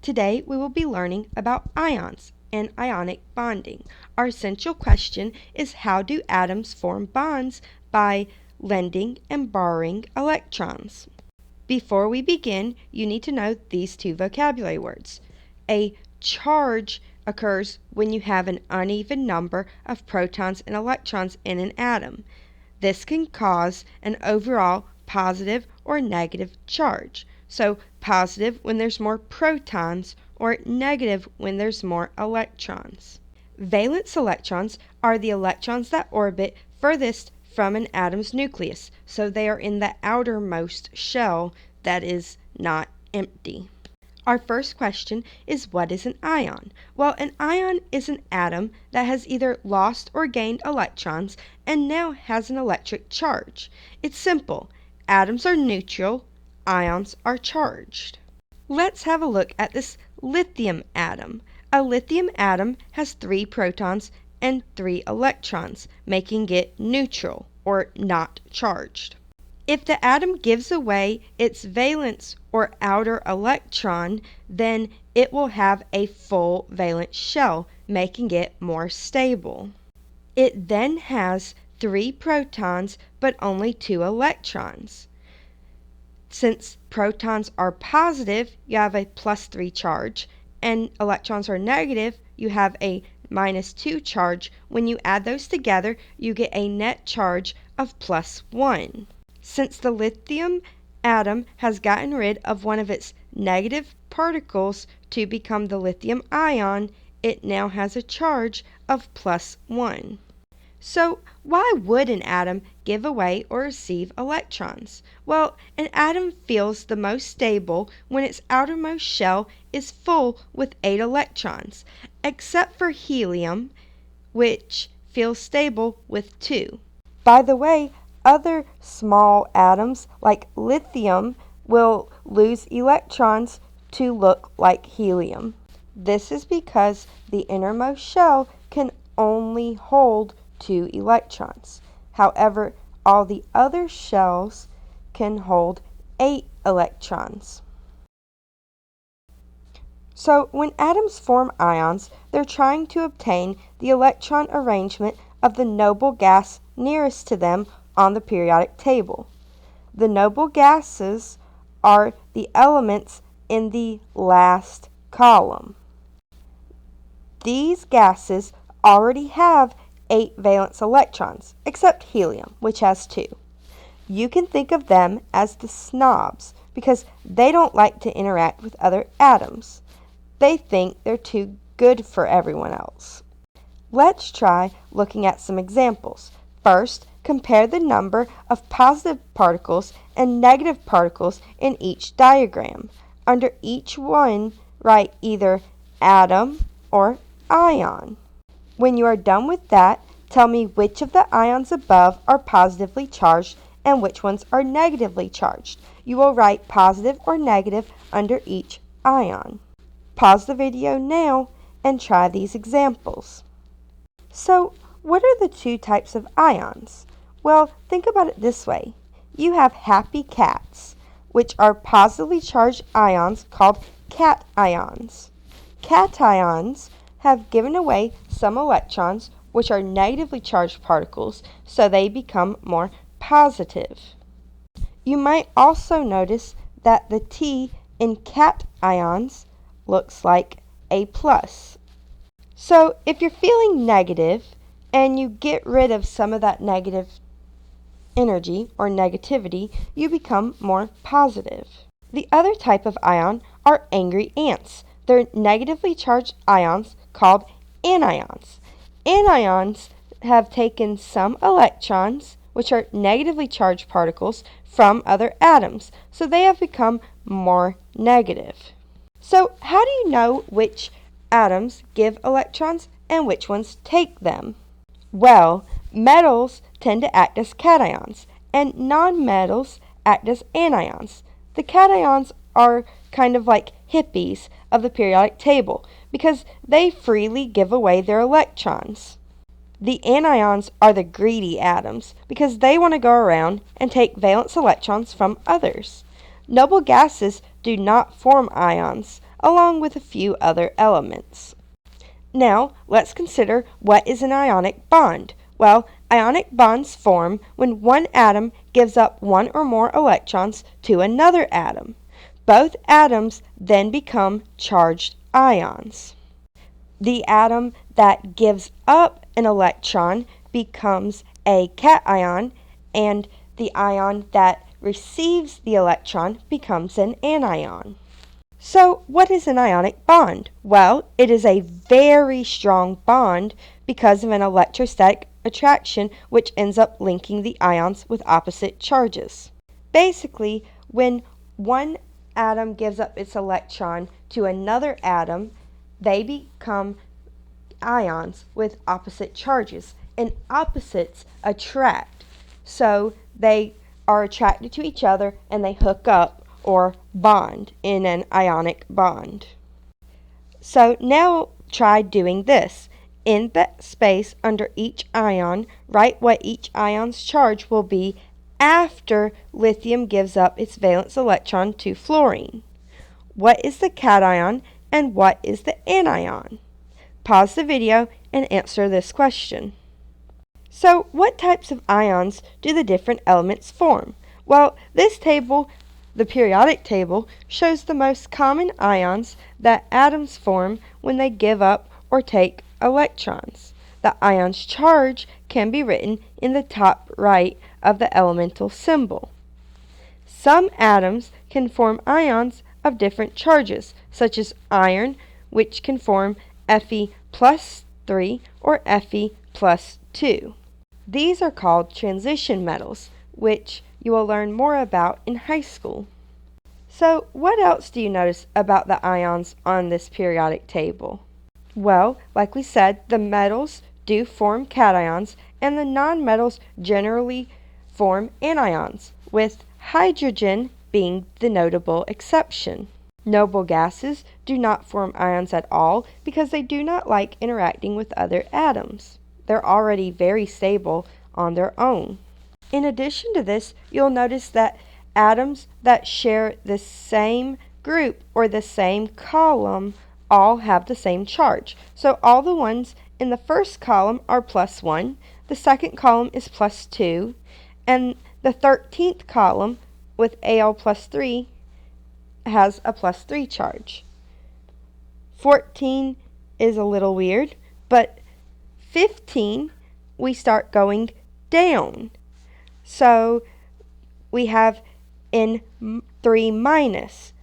Today we will be learning about ions and ionic bonding. Our essential question is, how do atoms form bonds by lending and borrowing electrons? Before we begin, you need to know these two vocabulary words. A charge occurs when you have an uneven number of protons and electrons in an atom. This can cause an overall positive or negative charge. So positive when there's more protons, or negative when there's more electrons. Valence electrons are the electrons that orbit furthest from an atom's nucleus, so they are in the outermost shell that is not empty. Our first question is, what is an ion? Well, an ion is an atom that has either lost or gained electrons and now has an electric charge. It's simple. Atoms are neutral, ions are charged. Let's have a look at this lithium atom. A lithium atom has 3 protons and 3 electrons, making it neutral or not charged. If the atom gives away its valence or outer electron, then it will have a full valence shell, making it more stable. It then has 3 protons but only 2 electrons. Since protons are positive, you have a +3 charge, and electrons are negative, you have a -2 charge. When you add those together, you get a net charge of +1. Since the lithium atom has gotten rid of one of its negative particles to become the lithium ion, it now has a charge of +1. So why would an atom give away or receive electrons? Well, an atom feels the most stable when its outermost shell is full with 8 electrons, except for helium, which feels stable with 2. By the way, other small atoms like lithium will lose electrons to look like helium. This is because the innermost shell can only hold 2 electrons. However, all the other shells can hold 8 electrons. So when atoms form ions, they're trying to obtain the electron arrangement of the noble gas nearest to them on the periodic table. The noble gases are the elements in the last column. These gases already have 8 valence electrons, except helium, which has 2. You can think of them as the snobs because they don't like to interact with other atoms. They think they're too good for everyone else. Let's try looking at some examples. First, compare the number of positive particles and negative particles in each diagram. Under each one, write either atom or ion. When you are done with that, tell me which of the ions above are positively charged and which ones are negatively charged. You will write positive or negative under each ion. Pause the video now and try these examples. So, what are the 2 types of ions? Well, think about it this way. You have happy cats, which are positively charged ions called cations. Cations have given away some electrons, which are negatively charged particles, so they become more positive. You might also notice that the T in cations looks like a plus. So if you're feeling negative and you get rid of some of that negative energy or negativity, you become more positive. The other type of ion are angry ants. They're negatively charged ions called anions. Anions have taken some electrons, which are negatively charged particles, from other atoms, so they have become more negative. So how do you know which atoms give electrons and which ones take them? Well, metals tend to act as cations, and nonmetals act as anions. The cations are kind of like hippies of the periodic table because they freely give away their electrons. The anions are the greedy atoms because they want to go around and take valence electrons from others. Noble gases do not form ions. along with a few other elements. Now, let's consider what is an ionic bond. Well, ionic bonds form when one atom gives up one or more electrons to another atom. Both atoms then become charged ions. The atom that gives up an electron becomes a cation, and the ion that receives the electron becomes an anion. So, what is an ionic bond? Well, it is a very strong bond because of an electrostatic attraction which ends up linking the ions with opposite charges. Basically, when one atom gives up its electron to another atom, they become ions with opposite charges, and opposites attract. So, they are attracted to each other and they hook up or bond in an ionic bond. So now try doing this. In the space under each ion, write what each ion's charge will be after lithium gives up its valence electron to fluorine. What is the cation and what is the anion? Pause the video and answer this question. So, what types of ions do the different elements form? Well, this table, the periodic table, shows the most common ions that atoms form when they give up or take electrons. The ion's charge can be written in the top right of the elemental symbol. Some atoms can form ions of different charges, such as iron, which can form Fe plus 3 or Fe plus 2. These are called transition metals, which you will learn more about in high school. So, what else do you notice about the ions on this periodic table? Well, like we said, the metals do form cations, and the nonmetals generally form anions, with hydrogen being the notable exception. Noble gases do not form ions at all because they do not like interacting with other atoms. They're already very stable on their own. In addition to this, you'll notice that atoms that share the same group or the same column all have the same charge. So all the ones in the first column are plus 1, the second column is plus 2, and the 13th column with Al plus 3 has a plus 3 charge. 14 is a little weird, but 15 we start going down. So we have N3 minus,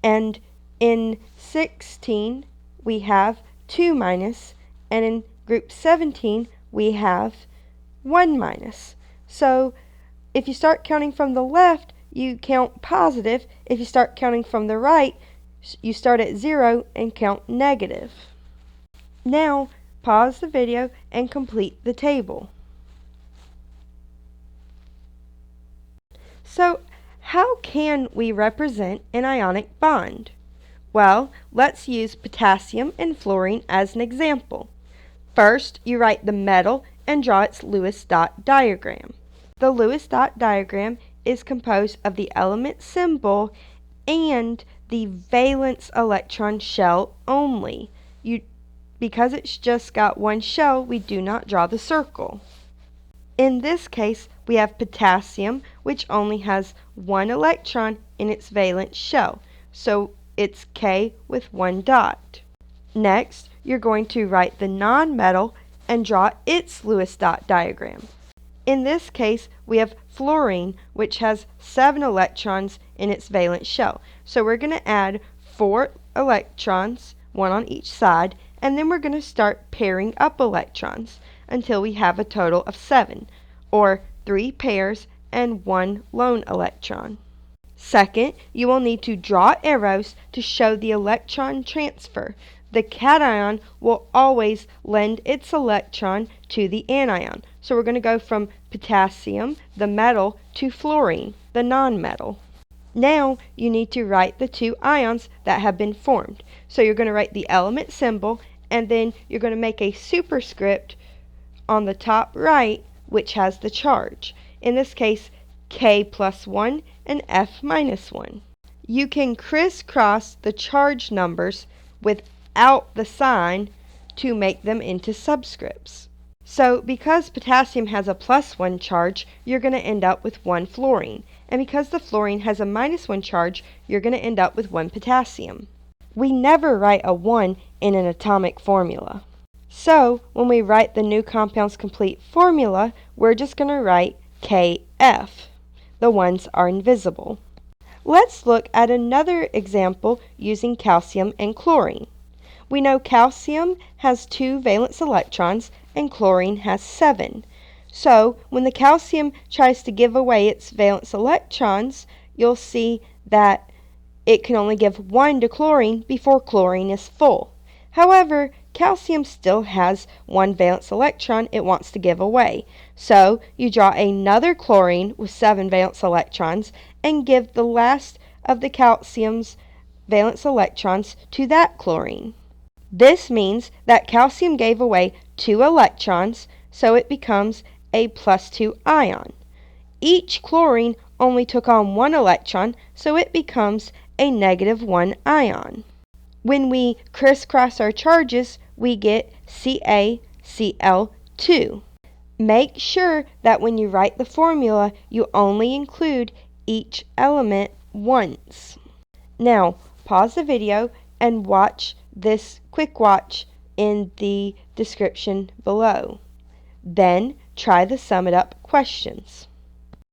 and in 16 we have 2 minus, and in group 17 we have 1 minus. So if you start counting from the left, you count positive. If you start counting from the right, you start at 0 and count negative. Now pause the video and complete the table. So, how can we represent an ionic bond? Well, let's use potassium and fluorine as an example. First, you write the metal and draw its Lewis dot diagram. The Lewis dot diagram is composed of the element symbol and the valence electron shell only. Because it's just got one shell, we do not draw the circle. In this case, we have potassium, which only has one electron in its valence shell, so it's K with one dot. Next, you're going to write the nonmetal and draw its Lewis dot diagram. In this case, we have fluorine, which has 7 electrons in its valence shell, so we're going to add 4 electrons, one on each side, and then we're going to start pairing up electrons until we have a total of 7, or 3 pairs and 1 lone electron. Second, you will need to draw arrows to show the electron transfer. The cation will always lend its electron to the anion. So we're going to go from potassium, the metal, to fluorine, the nonmetal. Now you need to write the 2 ions that have been formed. So you're going to write the element symbol, and then you're going to make a superscript on the top right, which has the charge. In this case, K plus 1 and F minus 1. You can crisscross the charge numbers without the sign to make them into subscripts. So because potassium has a +1 charge, you're going to end up with 1 fluorine. And because the fluorine has a -1 charge, you're going to end up with 1 potassium. We never write a 1 in an atomic formula. So when we write the new compound's complete formula, we're just going to write KF. The 1s are invisible. Let's look at another example using calcium and chlorine. We know calcium has 2 valence electrons and chlorine has 7. So when the calcium tries to give away its valence electrons, you'll see that it can only give 1 to chlorine before chlorine is full. However, calcium still has 1 valence electron it wants to give away. So you draw another chlorine with 7 valence electrons and give the last of the calcium's valence electrons to that chlorine. This means that calcium gave away 2 electrons, so it becomes a +2 ion. Each chlorine only took on 1 electron, so it becomes a -1 ion. When we crisscross our charges, we get CaCl2. Make sure that when you write the formula, you only include each element once. Now, pause the video and watch this quick watch in the description below. Then, try the Sum It Up questions.